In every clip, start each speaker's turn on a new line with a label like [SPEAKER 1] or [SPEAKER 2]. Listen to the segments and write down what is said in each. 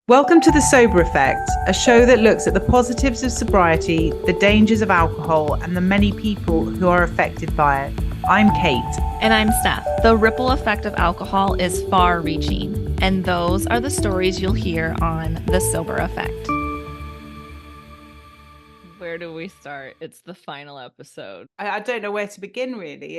[SPEAKER 1] Welcome to The Sober Effect, a show that looks at the positives of sobriety, the dangers of alcohol, and the many people who are affected by it. I'm Kate.
[SPEAKER 2] And I'm Steph. The ripple effect of alcohol is far-reaching, and those are the stories you'll hear on The Sober Effect. Where do we start? It's the final episode.
[SPEAKER 1] I don't know where to begin, really.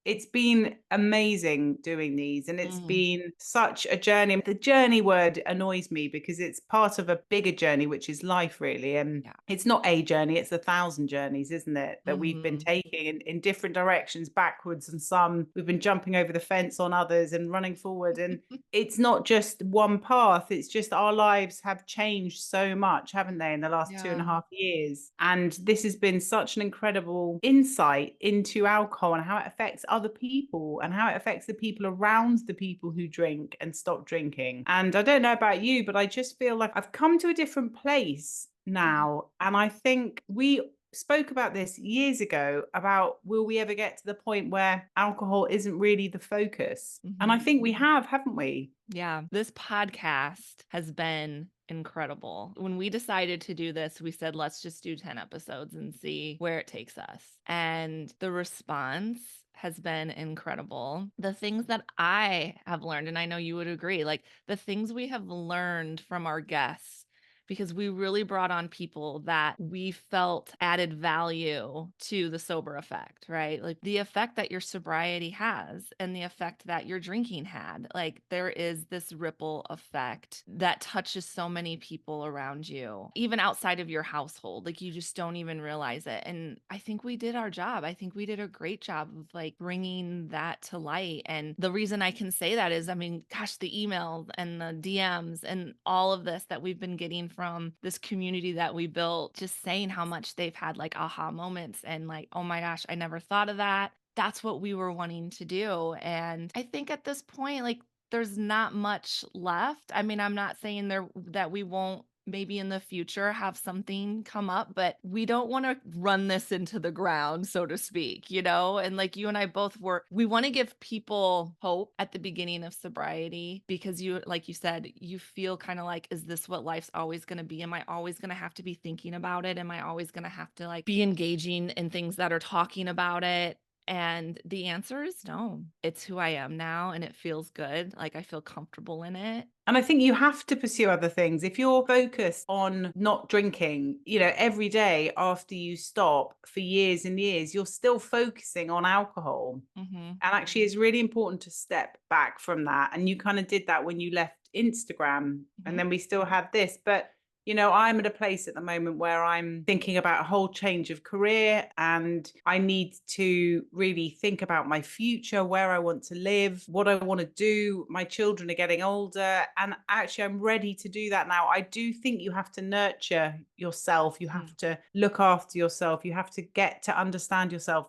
[SPEAKER 1] It's been amazing doing these, and it's been such a journey. The journey word annoys me because it's part of a bigger journey, which is life, really. And it's not a journey, it's 1,000 journeys, isn't it? That we've been taking in different directions, backwards, and some we've been jumping over the fence on others and running forward. And it's not just one path, it's just our lives have changed so much, haven't they, in the last 2.5 years? And this has been such an incredible insight into alcohol and how it affects other people and how it affects the people around the people who drink and stop drinking. And I don't know about you, but I just feel like I've come to a different place now. And I think we spoke about this years ago about will we ever get to the point where alcohol isn't really the focus? And I think we have, haven't we?
[SPEAKER 2] Yeah, this podcast has been incredible. When we decided to do this, we said, let's just do 10 episodes and see where it takes us. And the response has been incredible. The things that I have learned, and I know you would agree, like the things we have learned from our guests, because we really brought on people that we felt added value to the sober effect, right? Like the effect that your sobriety has and the effect that your drinking had. Like there is this ripple effect that touches so many people around you, even outside of your household. Like you just don't even realize it. And I think we did our job. I think we did a great job of like bringing that to light. And the reason I can say that is, I mean, gosh, the emails and the DMs and all of this that we've been getting from this community that we built, just saying how much they've had like aha moments and like, oh my gosh, I never thought of that. That's what we were wanting to do. And I think at this point, like there's not much left. I mean, I'm not saying that we won't maybe in the future have something come up, but we don't want to run this into the ground, so to speak, you know? And like you and I both we want to give people hope at the beginning of sobriety because you, like you said, you feel kind of like, is this what life's always going to be? Am I always going to have to be thinking about it? Am I always going to have to like be engaging in things that are talking about it? And the answer is no. It's who I am now and it feels good. Like I feel comfortable in it.
[SPEAKER 1] And I think you have to pursue other things. If you're focused on not drinking, every day after you stop for years and years, you're still focusing on alcohol. And actually, it's really important to step back from that. And you kind of did that when you left Instagram. And then we still had this. But I'm at a place at the moment where I'm thinking about a whole change of career and I need to really think about my future, where I want to live, what I want to do. My children are getting older and actually I'm ready to do that now. I do think you have to nurture yourself. You have to look after yourself. You have to get to understand yourself.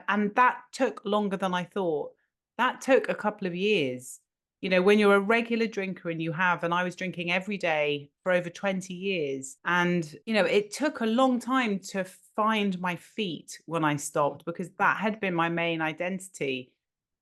[SPEAKER 1] And that took longer than I thought. That took a couple of years. When you're a regular drinker and I was drinking every day for over 20 years. And, it took a long time to find my feet when I stopped because that had been my main identity.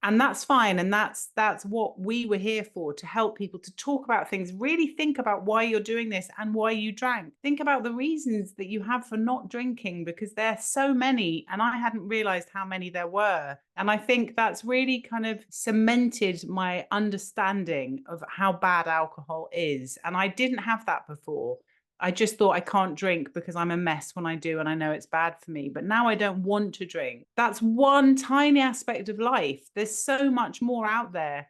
[SPEAKER 1] And that's fine. And that's what we were here for, to help people to talk about things, really think about why you're doing this and why you drank. Think about the reasons that you have for not drinking, because there's so many. And I hadn't realized how many there were. And I think that's really kind of cemented my understanding of how bad alcohol is. And I didn't have that before. I just thought I can't drink because I'm a mess when I do and I know it's bad for me. But now I don't want to drink. That's one tiny aspect of life. There's so much more out there.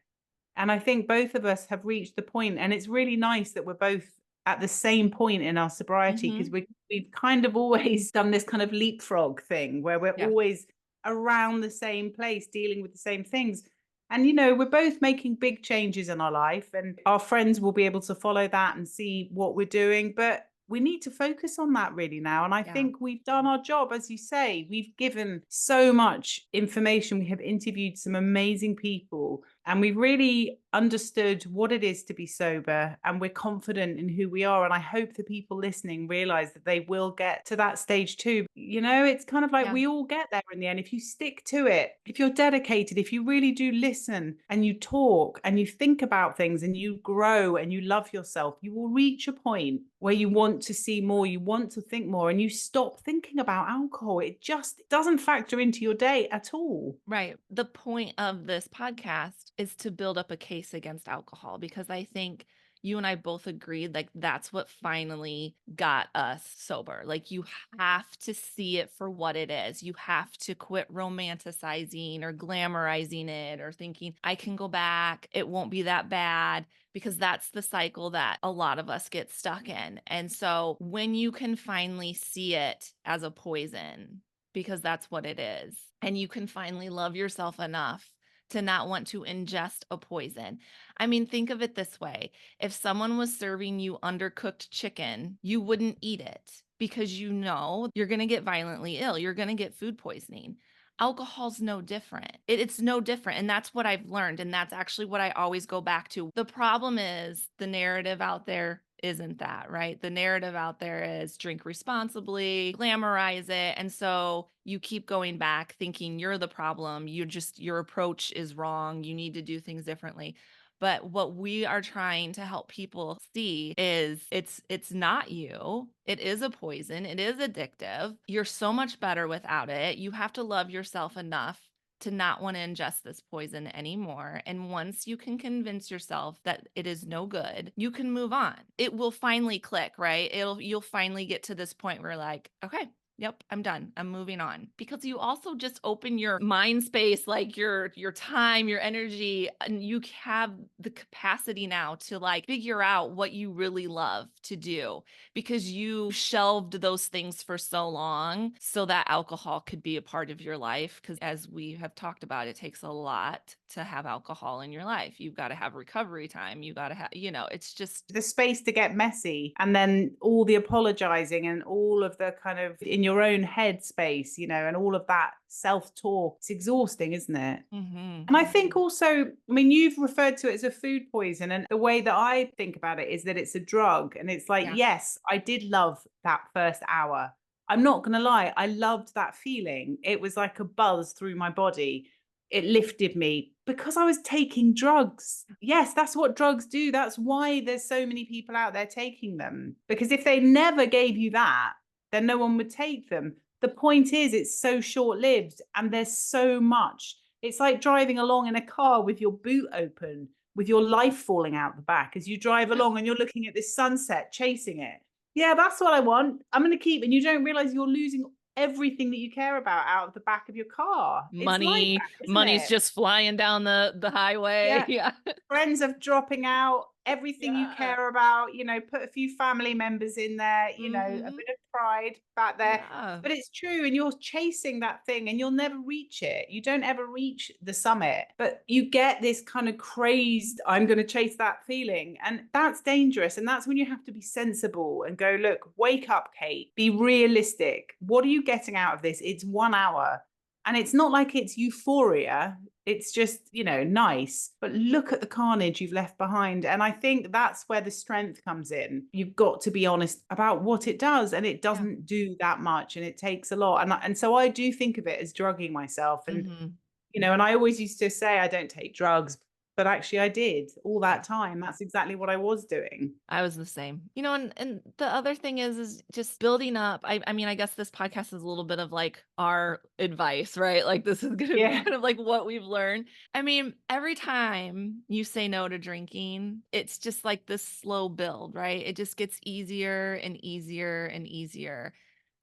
[SPEAKER 1] And I think both of us have reached the point, and it's really nice that we're both at the same point in our sobriety because we've kind of always done this kind of leapfrog thing where we're always around the same place, dealing with the same things. And, we're both making big changes in our life and our friends will be able to follow that and see what we're doing. But we need to focus on that really now. And I think we've done our job, as you say. We've given so much information. We have interviewed some amazing people and we really understood what it is to be sober, and we're confident in who we are. And I hope the people listening realize that they will get to that stage too. You know, it's kind of like
[SPEAKER 2] Yeah.
[SPEAKER 1] we all get there in the end. If you stick to it, if you're dedicated, if you really do listen and you talk and you think about things and you grow and you love yourself, you will reach a point where you want to see more, you want to think more, and you stop thinking about alcohol. It just doesn't factor into your day at all.
[SPEAKER 2] Right. The point of this podcast is to build up a case against alcohol because I think you and I both agreed like that's what finally got us sober. Like you have to see it for what it is. You have to quit romanticizing or glamorizing it or thinking I can go back. It won't be that bad because that's the cycle that a lot of us get stuck in. And so when you can finally see it as a poison, because that's what it is. And you can finally love yourself enough to not want to ingest a poison. I mean, think of it this way. If someone was serving you undercooked chicken, you wouldn't eat it because you know you're going to get violently ill. You're going to get food poisoning. Alcohol's no different. It's no different. And that's what I've learned. And that's actually what I always go back to. The problem is the narrative out there isn't that, right? The narrative out there is drink responsibly, glamorize it. And so you keep going back thinking you're the problem. Your approach is wrong. You need to do things differently. But what we are trying to help people see is it's not you. It is a poison. It is addictive. You're so much better without it. You have to love yourself enough to not want to ingest this poison anymore. And once you can convince yourself that it is no good, you can move on. It will finally click, right? You'll finally get to this point where like, okay, yep, I'm done. I'm moving on. Because you also just open your mind space, like your time, your energy, and you have the capacity now to like figure out what you really love to do because you shelved those things for so long so that alcohol could be a part of your life. Because as we have talked about, it takes a lot to have alcohol in your life. You've got to have recovery time. You got to have, it's just,
[SPEAKER 1] The space to get messy, and then all the apologizing and all of the kind of in your own head space, and all of that self-talk. It's exhausting, isn't it?
[SPEAKER 2] mhm.
[SPEAKER 1] And I think also, I mean, you've referred to it as a food poison. And the way that I think about it is that it's a drug. And it's like,
[SPEAKER 2] Yeah.
[SPEAKER 1] yes, I did love that first hour. I'm not going to lie. I loved that feeling. It was like a buzz through my body. It lifted me because I was taking drugs. Yes, that's what drugs do. That's why there's so many people out there taking them. Because if they never gave you that, then no one would take them. The point is, it's so short lived and there's so much. It's like driving along in a car with your boot open, with your life falling out the back as you drive along and you're looking at this sunset, chasing it. Yeah, that's what I want. I'm going to keep, and you don't realize you're losing everything that you care about out of the back of your car. It's like that, isn't
[SPEAKER 2] Money's
[SPEAKER 1] it?
[SPEAKER 2] just flying down the highway.
[SPEAKER 1] Yeah.
[SPEAKER 2] Yeah.
[SPEAKER 1] Friends are dropping out, everything you
[SPEAKER 2] Yeah.
[SPEAKER 1] care about, put a few family members in there, a
[SPEAKER 2] Mhm.
[SPEAKER 1] bit of pride back there.
[SPEAKER 2] Yeah.
[SPEAKER 1] But it's true, and you're chasing that thing and you'll never reach it. You don't ever reach the summit, but you get this kind of crazed, I'm going to chase that feeling. And that's dangerous. And that's when you have to be sensible and go, look, wake up, Kate, be realistic. What are you getting out of this? It's 1 hour. And it's not like it's euphoria. It's just, nice. But look at the carnage you've left behind. And I think that's where the strength comes in. You've got to be honest about what it does. And it
[SPEAKER 2] Yeah.
[SPEAKER 1] doesn't do that much. And it takes a lot. And so I do think of it as drugging myself. And,
[SPEAKER 2] Mhm.
[SPEAKER 1] and I always used to say I don't take drugs, but actually I did all
[SPEAKER 2] Yeah.
[SPEAKER 1] that time. That's exactly what I was doing.
[SPEAKER 2] I was the same. And the other thing is just building up. I mean, I guess this podcast is a little bit of like our advice, right? Like this is gonna be
[SPEAKER 1] Yeah.
[SPEAKER 2] kind of like what we've learned. I mean, every time you say no to drinking, it's just like this slow build, right? It just gets easier and easier and easier.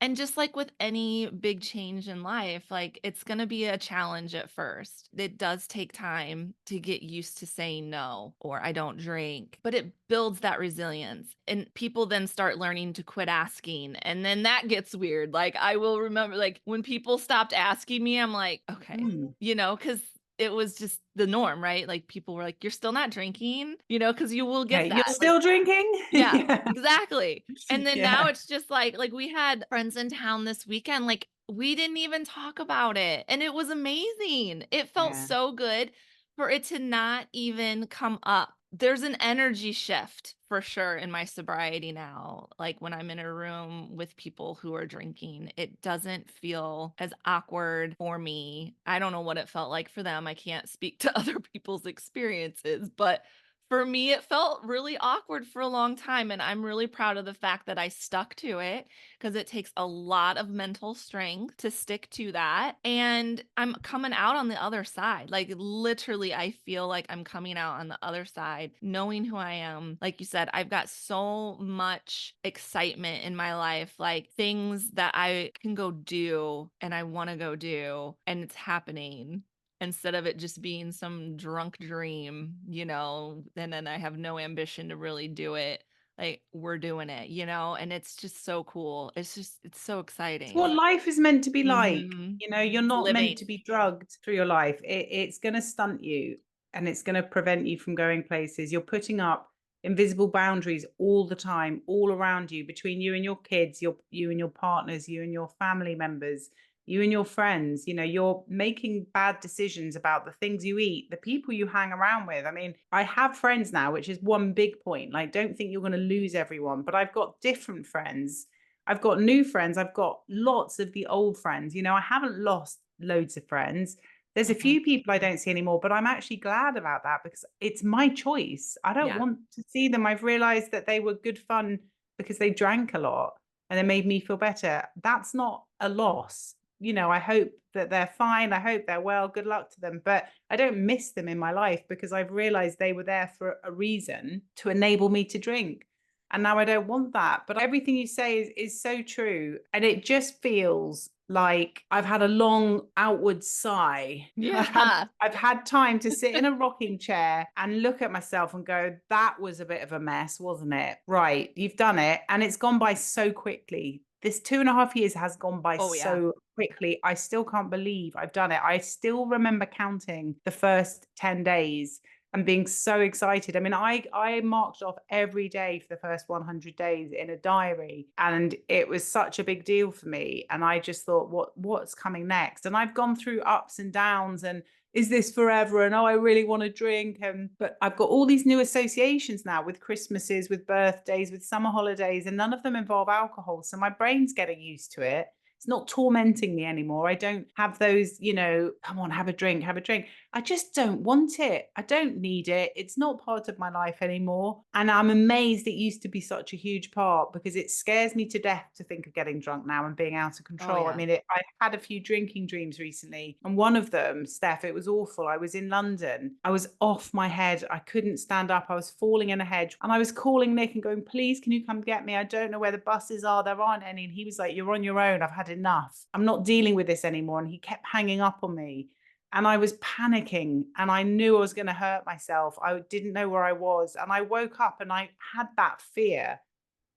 [SPEAKER 2] And just like with any big change in life, like it's going to be a challenge at first. It does take time to get used to saying no or I don't drink, but it builds that resilience. And people then start learning to quit asking. And then that gets weird. Like I will remember, like when people stopped asking me, I'm like, okay,
[SPEAKER 1] Mm.
[SPEAKER 2] because it was just the norm, right? Like people were like, you're still not drinking, because you will
[SPEAKER 1] Yeah.
[SPEAKER 2] get
[SPEAKER 1] You're
[SPEAKER 2] that. Like,
[SPEAKER 1] still drinking?
[SPEAKER 2] yeah,
[SPEAKER 1] Yeah.
[SPEAKER 2] exactly. And then now
[SPEAKER 1] Yeah.
[SPEAKER 2] it's just like we had friends in town this weekend, like we didn't even talk about it. And it was amazing. It felt
[SPEAKER 1] Yeah.
[SPEAKER 2] so good. For it to not even come up. There's an energy shift for sure in my sobriety now. Like when I'm in a room with people who are drinking, it doesn't feel as awkward for me. I don't know what it felt like for them. I can't speak to other people's experiences, but for me, it felt really awkward for a long time. And I'm really proud of the fact that I stuck to it because it takes a lot of mental strength to stick to that. And I'm coming out on the other side. Like, literally, I feel like I'm coming out on the other side, knowing who I am. Like you said, I've got so much excitement in my life, like things that I can go do and I want to go do, and it's happening instead of it just being some drunk dream, and then I have no ambition to really do it. Like, we're doing it, and it's just so cool. It's so
[SPEAKER 1] It's what
[SPEAKER 2] exciting.
[SPEAKER 1] life is meant to be like.
[SPEAKER 2] Mhm.
[SPEAKER 1] You're not meant
[SPEAKER 2] Living.
[SPEAKER 1] to be drugged through your life. It's going to stunt you and it's going to prevent you from going places. You're putting up invisible boundaries all the time, all around you, between you and your kids, you and your partners, you and your family members, you and your friends. You're making bad decisions about the things you eat, the people you hang around with. I mean, I have friends now, which is one big point. Like, don't think you're going to lose everyone, but I've got different friends. I've got new friends. I've got lots of the old friends. I haven't lost loads of friends. There's a
[SPEAKER 2] Mhm.
[SPEAKER 1] few people I don't see anymore, but I'm actually glad about that because it's my choice. I don't
[SPEAKER 2] Yeah.
[SPEAKER 1] want to see them. I've realized that they were good fun because they drank a lot and they made me feel better. That's not a loss. I hope that they're fine. I hope they're well. Good luck to them. But I don't miss them in my life because I've realized they were there for a reason to enable me to drink. And now I don't want that. But everything you say is so true. And it just feels like I've had a long outward sigh.
[SPEAKER 2] Yeah.
[SPEAKER 1] I've had time to sit in a rocking chair and look at myself and go, that was a bit of a mess, wasn't it? Right, you've done it. And it's gone by so quickly. This 2.5 years has gone by
[SPEAKER 2] Oh, yeah.
[SPEAKER 1] so quickly. I still can't believe I've done it. I still remember counting the first 10 days and being so excited. I mean, I marked off every day for the first 100 days in a diary, and it was such a big deal for me. And I just thought, what's coming next? And I've gone through ups and downs, and is this forever? And I really want to drink. And but I've got all these new associations now with Christmases, with birthdays, with summer holidays, and none of them involve alcohol. So my brain's getting used to it. It's not tormenting me anymore. I don't have those, come on, have a drink, have a drink. I just don't want it. I don't need it. It's not part of my life anymore. And I'm amazed it used to be such a huge part because it scares me to death to think of getting drunk now and being out of
[SPEAKER 2] Oh,
[SPEAKER 1] control. I
[SPEAKER 2] yeah.
[SPEAKER 1] mean, I had a few drinking dreams recently. And one of them, Steph, it was awful. I was in London. I was off my head. I couldn't stand up. I was falling in a hedge. And I was calling Nick and going, please, can you come get me? I don't know where the buses are. There aren't any. And he was like, you're on your own. I've had enough. I'm not dealing with this anymore. And he kept hanging up on me. And I was panicking and I knew I was going to hurt myself. I didn't know where I was. And I woke up and I had that fear,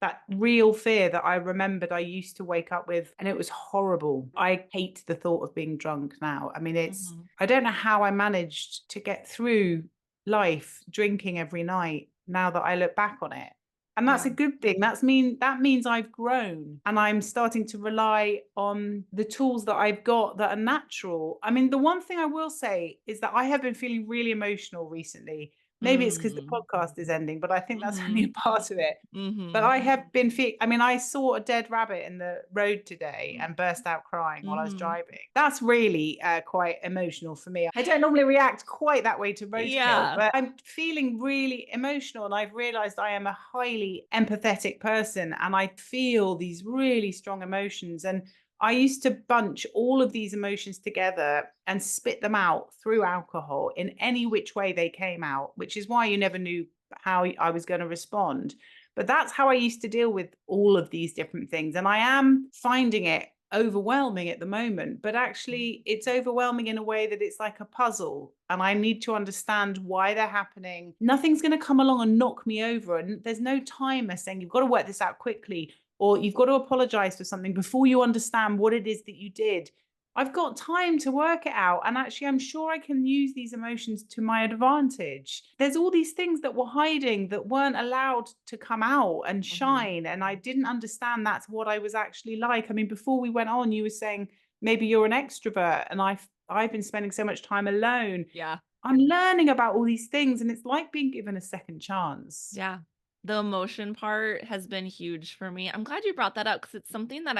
[SPEAKER 1] that real fear that I remembered I used to wake up with. And it was horrible. I hate the thought of being drunk now. I mean,
[SPEAKER 2] Mhm.
[SPEAKER 1] I don't know how I managed to get through life drinking every night now that I look back on it. And that's
[SPEAKER 2] Yeah.
[SPEAKER 1] a good thing. That means I've grown and I'm starting to rely on the tools that I've got that are natural. I mean, the one thing I will say is that I have been feeling really emotional recently. Maybe it's because the
[SPEAKER 2] Mm.
[SPEAKER 1] podcast is ending, but I think that's only a
[SPEAKER 2] Mhm.
[SPEAKER 1] part of it. But
[SPEAKER 2] Mhm.
[SPEAKER 1] I have been I mean, I saw a dead rabbit in the road today
[SPEAKER 2] Mm.
[SPEAKER 1] and burst out crying while I was
[SPEAKER 2] Mhm.
[SPEAKER 1] driving. That's really quite emotional for me. I don't normally react quite that way to roadkill,
[SPEAKER 2] Yeah.
[SPEAKER 1] but I'm feeling really emotional. And I've realized I am a highly empathetic person and I feel these really strong emotions. And I used to bunch all of these emotions together and spit them out through alcohol in any which way they came out, which is why you never knew how I was going to respond. But that's how I used to deal with all of these different things. And I am finding it overwhelming at the moment, but actually it's overwhelming in a way that it's like a puzzle. And I need to understand why they're happening. Nothing's going to come along and knock me over. And there's no timer saying you've got to work this out quickly or you've got to apologize for something before you understand what it is that you did. I've got time to work it out. And actually, I'm sure I can use these emotions to my advantage. There's all these things that were hiding that weren't allowed to come out and
[SPEAKER 2] Mhm.
[SPEAKER 1] shine. And I didn't understand that's what I was actually like. I mean, before we went on, you were saying maybe you're an extrovert. And I've been spending so much time alone.
[SPEAKER 2] Yeah.
[SPEAKER 1] I'm learning about all these things, and it's like being given a second chance.
[SPEAKER 2] Yeah. The emotion part has been huge for me. I'm glad you brought that up because it's something that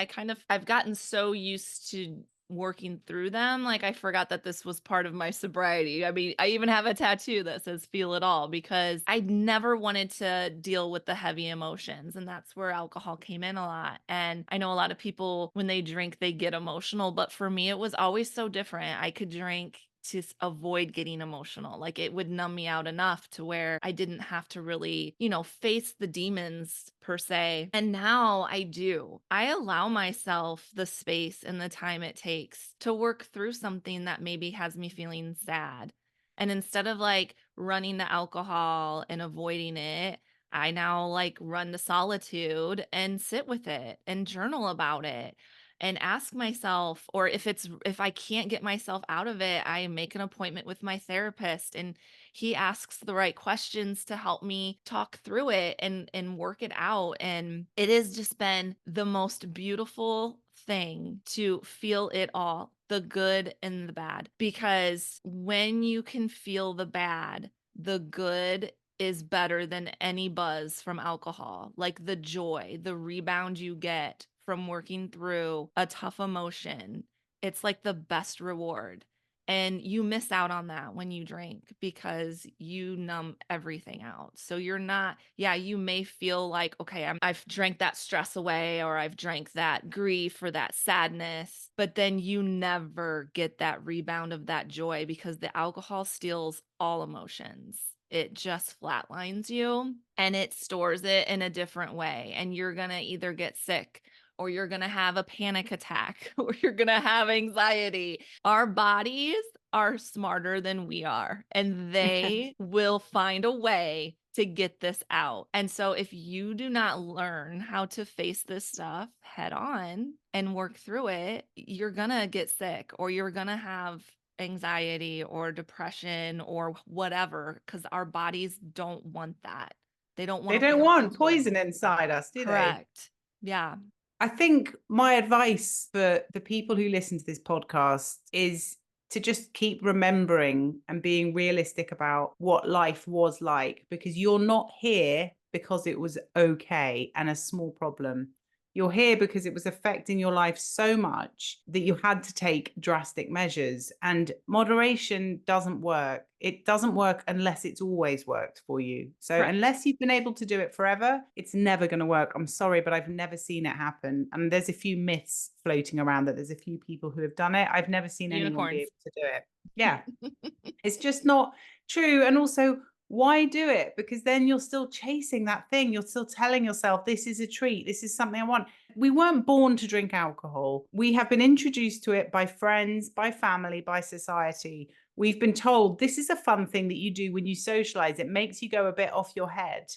[SPEAKER 2] I've gotten so used to working through them. Like I forgot that this was part of my sobriety. I mean, I even have a tattoo that says feel it all because I never wanted to deal with the heavy emotions. And that's where alcohol came in a lot. And I know a lot of people, when they drink, they get emotional. But for me, it was always so different. I could drink to avoid getting emotional. Like it would numb me out enough to where I didn't have to really, face the demons per se. And now I do. I allow myself the space and the time it takes to work through something that maybe has me feeling sad. And instead of like running to alcohol and avoiding it, I now like run to solitude and sit with it and journal about it and ask myself, or if I can't get myself out of it, I make an appointment with my therapist and he asks the right questions to help me talk through it and work it out. And it has just been the most beautiful thing to feel it all, the good and the bad, because when you can feel the bad, the good is better than any buzz from alcohol. Like the joy, the rebound you get from working through a tough emotion, it's like the best reward. And you miss out on that when you drink because you numb everything out. So you're not, yeah, you may feel like, okay, I've drank that stress away or I've drank that grief or that sadness, but then you never get that rebound of that joy because the alcohol steals all emotions. It just flatlines you and it stores it in a different way. And you're going to either get sick or you're going to have a panic attack or you're going to have anxiety. Our bodies are smarter than we are, and they will find a way to get this out. And so, if you do not learn how to face this stuff head on and work through it, you're going to get sick or you're going to have anxiety or depression or whatever because our bodies don't want that. They don't
[SPEAKER 1] They
[SPEAKER 2] want to
[SPEAKER 1] don't
[SPEAKER 2] hold
[SPEAKER 1] want
[SPEAKER 2] on to it.
[SPEAKER 1] poison inside us, do they?
[SPEAKER 2] Correct. Yeah.
[SPEAKER 1] I think my advice for the people who listen to this podcast is to just keep remembering and being realistic about what life was like, because you're not here because it was okay and a small problem. You're here because it was affecting your life so much that you had to take drastic measures. And moderation doesn't work. It doesn't work unless it's always worked for you. So,
[SPEAKER 2] Correct.
[SPEAKER 1] unless you've been able to do it forever, it's never going to work. I'm sorry, but I've never seen it happen. And there's a few myths floating around that there's a few people who have done it. I've never seen anyone be
[SPEAKER 2] Unicorns.
[SPEAKER 1] able to do it. Yeah. It's just not true. And also, why do it? Because then you're still chasing that thing. You're still telling yourself, this is a treat. This is something I want. We weren't born to drink alcohol. We have been introduced to it by friends, by family, by society. We've been told this is a fun thing that you do when you socialize. It makes you go a bit off your head.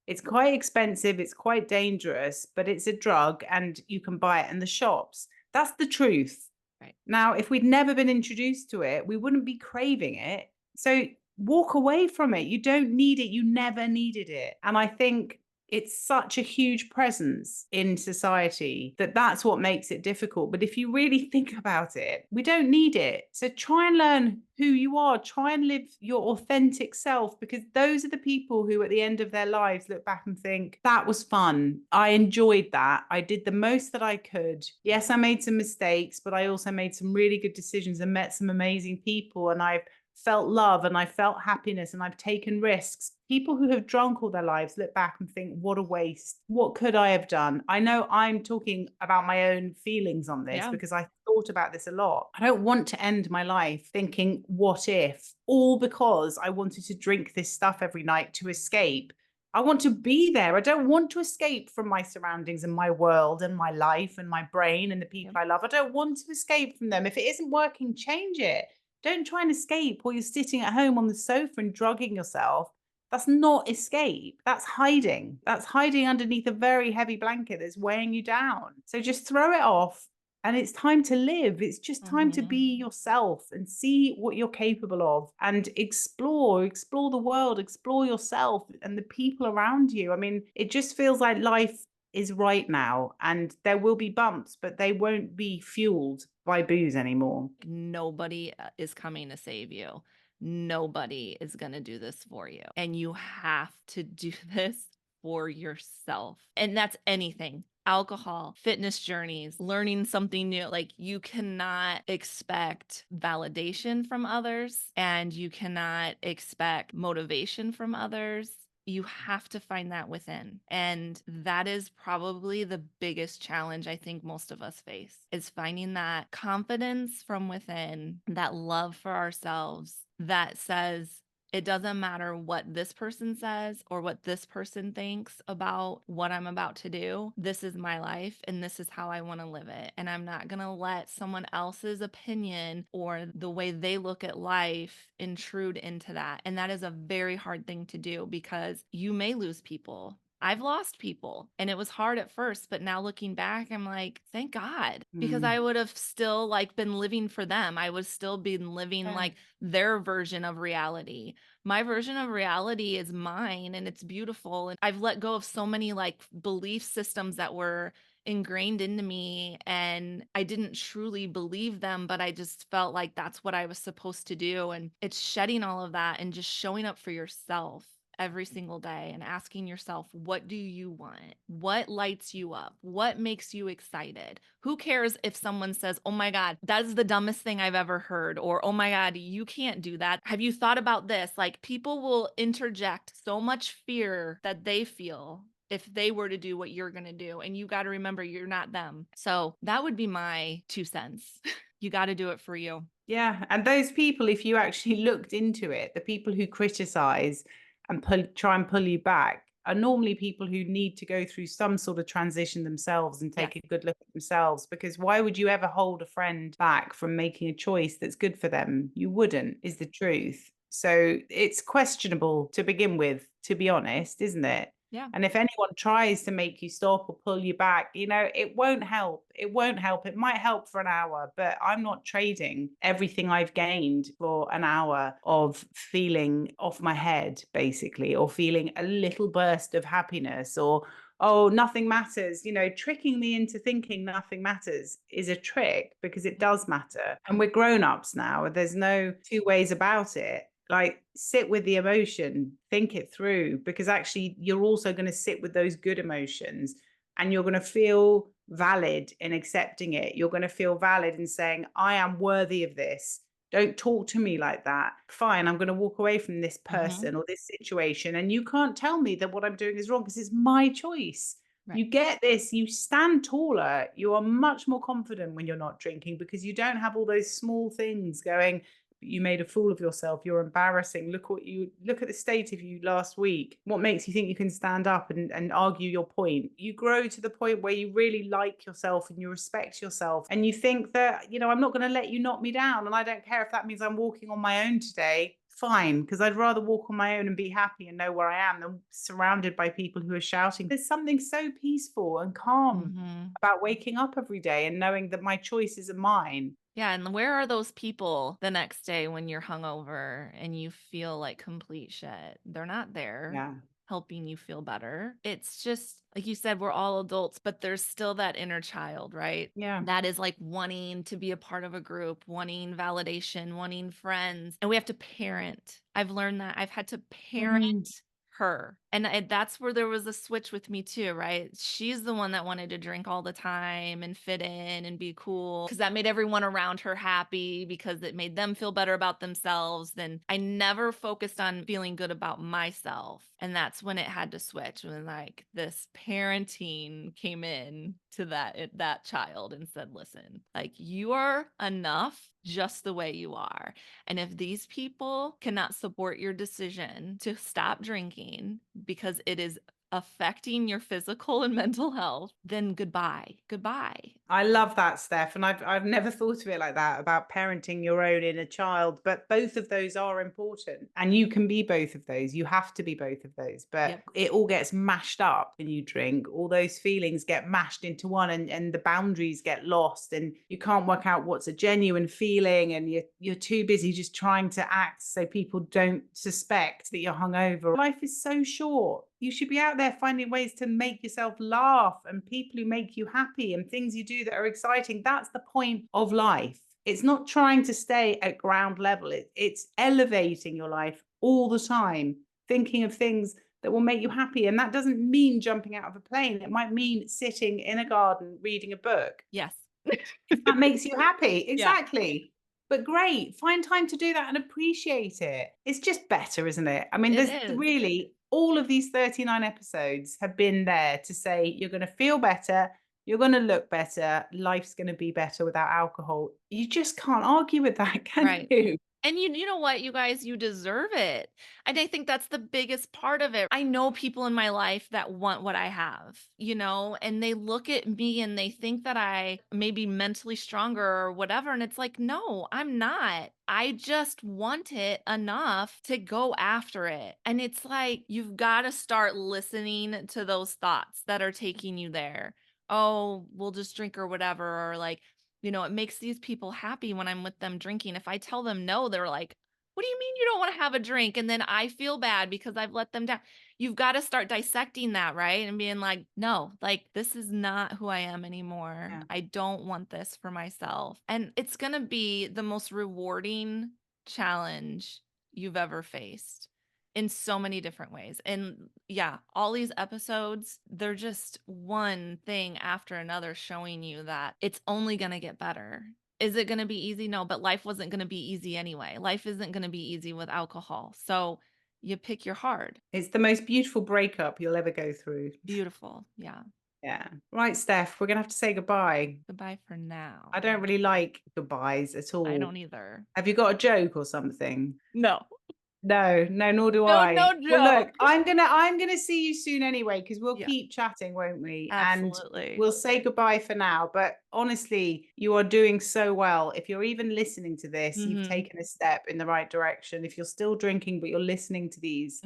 [SPEAKER 1] It's quite expensive. It's quite dangerous, but it's a drug and you can buy it in the shops. That's the truth.
[SPEAKER 2] Right.
[SPEAKER 1] Now, if we'd never been introduced to it, we wouldn't be craving it. So walk away from it. You don't need it. You never needed it. And I think it's such a huge presence in society that that's what makes it difficult. But if you really think about it, we don't need it. So try and learn who you are. Try and live your authentic self, because those are the people who at the end of their lives look back and think, that was fun. I enjoyed that. I did the most that I could. Yes, I made some mistakes, but I also made some really good decisions and met some amazing people. And I've felt love and I felt happiness and I've taken risks. People who have drunk all their lives look back and think, what a waste. What could I have done? I know I'm talking about my own feelings on this
[SPEAKER 2] Yeah.
[SPEAKER 1] because I thought about this a lot. I don't want to end my life thinking, what if? All because I wanted to drink this stuff every night to escape. I want to be there. I don't want to escape from my surroundings and my world and my life and my brain and the people
[SPEAKER 2] Yep.
[SPEAKER 1] I love. I don't want to escape from them. If it isn't working, change it. Don't try and escape while you're sitting at home on the sofa and drugging yourself. That's not escape. That's hiding. That's hiding underneath a very heavy blanket that's weighing you down. So just throw it off. And it's time to live. It's just time to be yourself and see what you're capable of and explore the world, explore yourself and the people around you. I mean, it just feels like life is right now, and there will be bumps, but they won't be fueled by booze anymore.
[SPEAKER 2] Nobody is coming to save you. nobody is going to do this for you. And you have to do this for yourself. And that's anything. Alcohol, fitness journeys, learning something new. Like, you cannot expect validation from others and you cannot expect motivation from others. You have to find that within. And that is probably the biggest challenge I think most of us face, is finding that confidence from within, that love for ourselves that says, it doesn't matter what this person says or what this person thinks about what I'm about to do. This is my life and this is how I want to live it. And I'm not going to let someone else's opinion or the way they look at life intrude into that. And that is a very hard thing to do, because you may lose people. I've lost people and it was hard at first, but now looking back, I'm like, thank God, because I would have still like been living for them. I would still be living like their version of reality. My version of reality is mine and it's beautiful. And I've let go of so many like belief systems that were ingrained into me, and I didn't truly believe them, but I just felt like that's what I was supposed to do. And it's shedding all of that and just showing up for yourself every single day and asking yourself, what do you want? What lights you up? What makes you excited? Who cares if someone says, oh my God, that is the dumbest thing I've ever heard, or oh my God, you can't do that. Have you thought about this? Like, people will interject so much fear that they feel if they were to do what you're going to do. And you got to remember, you're not them. So that would be my 2 cents. You got to do it for you.
[SPEAKER 1] Yeah. And those people, if you actually looked into it, the people who criticize and try and pull you back are normally people who need to go through some sort of transition themselves and take
[SPEAKER 2] Yes.
[SPEAKER 1] a good look at themselves. Because why would you ever hold a friend back from making a choice that's good for them? You wouldn't, is the truth. So it's questionable to begin with, to be honest, isn't it?
[SPEAKER 2] Yeah.
[SPEAKER 1] And if anyone tries to make you stop or pull you back, it won't help. It won't help. It might help for an hour, but I'm not trading everything I've gained for an hour of feeling off my head, basically, or feeling a little burst of happiness, or, oh, nothing matters. Tricking me into thinking nothing matters is a trick, because it does matter. And we're grown-ups now. There's no two ways about it. Like, sit with the emotion, think it through, because actually you're also going to sit with those good emotions and you're going to feel valid in accepting it. You're going to feel valid in saying, I am worthy of this. Don't talk to me like that. Fine, I'm going to walk away from this person or this situation. And you can't tell me that what I'm doing is wrong, because it's my choice.
[SPEAKER 2] Right.
[SPEAKER 1] You get this, you stand taller. You are much more confident when you're not drinking, because you don't have all those small things going, you made a fool of yourself, you're embarrassing, look at the state of you last week. What makes you think you can stand up and argue your point? You grow to the point where you really like yourself and you respect yourself, and you think that, I'm not going to let you knock me down, and I don't care if that means I'm walking on my own today. Fine, because I'd rather walk on my own and be happy and know where I am than surrounded by people who are shouting. There's something so peaceful and calm about waking up every day and knowing that my choices are mine.
[SPEAKER 2] Yeah, and where are those people the next day when you're hungover and you feel like complete shit? They're not there
[SPEAKER 1] Yeah.
[SPEAKER 2] helping you feel better. It's just, like you said, we're all adults, but there's still that inner child, right?
[SPEAKER 1] Yeah.
[SPEAKER 2] That is like wanting to be a part of a group, wanting validation, wanting friends. And we have to parent. I've learned that. I've had to parent her. And that's where there was a switch with me too, right? She's the one that wanted to drink all the time and fit in and be cool, because that made everyone around her happy, because it made them feel better about themselves. Then I never focused on feeling good about myself. And that's when it had to switch, when like this parenting came in to that child and said, listen, like, you are enough just the way you are. And if these people cannot support your decision to stop drinking because it is affecting your physical and mental health, then goodbye. Goodbye.
[SPEAKER 1] I love that, Steph. And I've never thought of it like that, about parenting your own inner child. But both of those are important. And you can be both of those. You have to be both of those. But
[SPEAKER 2] Yep.
[SPEAKER 1] it all gets mashed up when you drink. All those feelings get mashed into one, and the boundaries get lost. And you can't work out what's a genuine feeling. And you're too busy just trying to act so people don't suspect that you're hungover. Life is so short. You should be out there finding ways to make yourself laugh, and people who make you happy, and things you do that are exciting. That's the point of life. It's not trying to stay at ground level. It's elevating your life all the time, thinking of things that will make you happy. And that doesn't mean jumping out of a plane. It might mean sitting in a garden reading a book.
[SPEAKER 2] Yes.
[SPEAKER 1] If that makes you happy.
[SPEAKER 2] Yeah.
[SPEAKER 1] Exactly. But great. Find time to do that and appreciate it. It's just better, isn't it? I mean, there's really all of these 39 episodes have been there to say you're going to feel better. You're going to look better. Life's going to be better without alcohol. You just can't argue with that, can you?
[SPEAKER 2] And you know what, you guys, you deserve it. And I think that's the biggest part of it. I know people in my life that want what I have, and they look at me and they think that I may be mentally stronger or whatever. And it's like, no, I'm not. I just want it enough to go after it. And it's like, you've got to start listening to those thoughts that are taking you there. Oh, we'll just drink or whatever. Or like, it makes these people happy when I'm with them drinking. If I tell them no, they're like, what do you mean you don't want to have a drink? And then I feel bad because I've let them down. You've got to start dissecting that, right? And being like, no, like this is not who I am anymore.
[SPEAKER 1] Yeah.
[SPEAKER 2] I don't want this for myself. And it's going to be the most rewarding challenge you've ever faced in so many different ways. And yeah, all these episodes, they're just one thing after another showing you that it's only going to get better. Is it going to be easy? No, but life wasn't going to be easy anyway. Life isn't going to be easy with alcohol. So you pick your hard.
[SPEAKER 1] It's the most beautiful breakup you'll ever go through.
[SPEAKER 2] Beautiful. Yeah.
[SPEAKER 1] Yeah. Right, Steph, we're going to have to say goodbye.
[SPEAKER 2] Goodbye for now.
[SPEAKER 1] I don't really like goodbyes at all.
[SPEAKER 2] I don't either.
[SPEAKER 1] Have you got a joke or something?
[SPEAKER 2] No.
[SPEAKER 1] No, nor do
[SPEAKER 2] No,
[SPEAKER 1] I.
[SPEAKER 2] no
[SPEAKER 1] Well, look,
[SPEAKER 2] joke.
[SPEAKER 1] I'm gonna see you soon anyway, because we'll keep chatting, won't we?
[SPEAKER 2] Absolutely.
[SPEAKER 1] And we'll say goodbye for now. But honestly, you are doing so well. If you're even listening to this, you've taken a step in the right direction. If you're still drinking, but you're listening to these,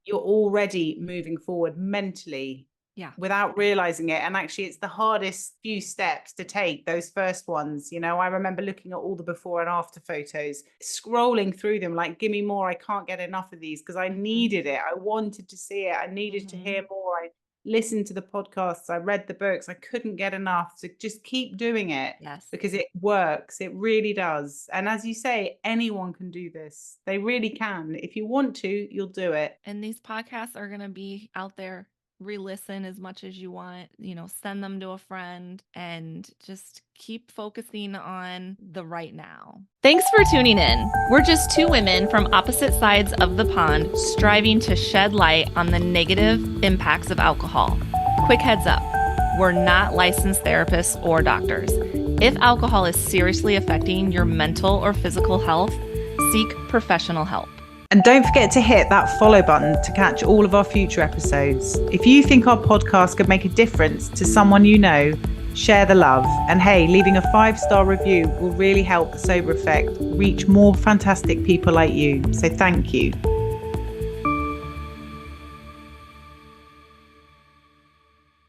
[SPEAKER 1] you're already moving forward mentally.
[SPEAKER 2] Yeah.
[SPEAKER 1] Without realizing it. And actually, it's the hardest few steps to take, those first ones. I remember looking at all the before and after photos, scrolling through them like, give me more. I can't get enough of these, because I needed it. I wanted to see it. I needed to hear more. I listened to the podcasts. I read the books. I couldn't get enough. So just keep doing it.
[SPEAKER 2] Yes.
[SPEAKER 1] Because it works. It really does. And as you say, anyone can do this. They really can. If you want to, you'll do it.
[SPEAKER 2] And these podcasts are going to be out there. Re-listen as much as you want, send them to a friend, and just keep focusing on the right now. Thanks for tuning in. We're just two women from opposite sides of the pond striving to shed light on the negative impacts of alcohol. Quick heads up, we're not licensed therapists or doctors. If alcohol is seriously affecting your mental or physical health, seek professional help.
[SPEAKER 1] And don't forget to hit that follow button to catch all of our future episodes. If you think our podcast could make a difference to someone you know, share the love. And hey, leaving a 5-star review will really help the Sober Effect reach more fantastic people like you. So thank you.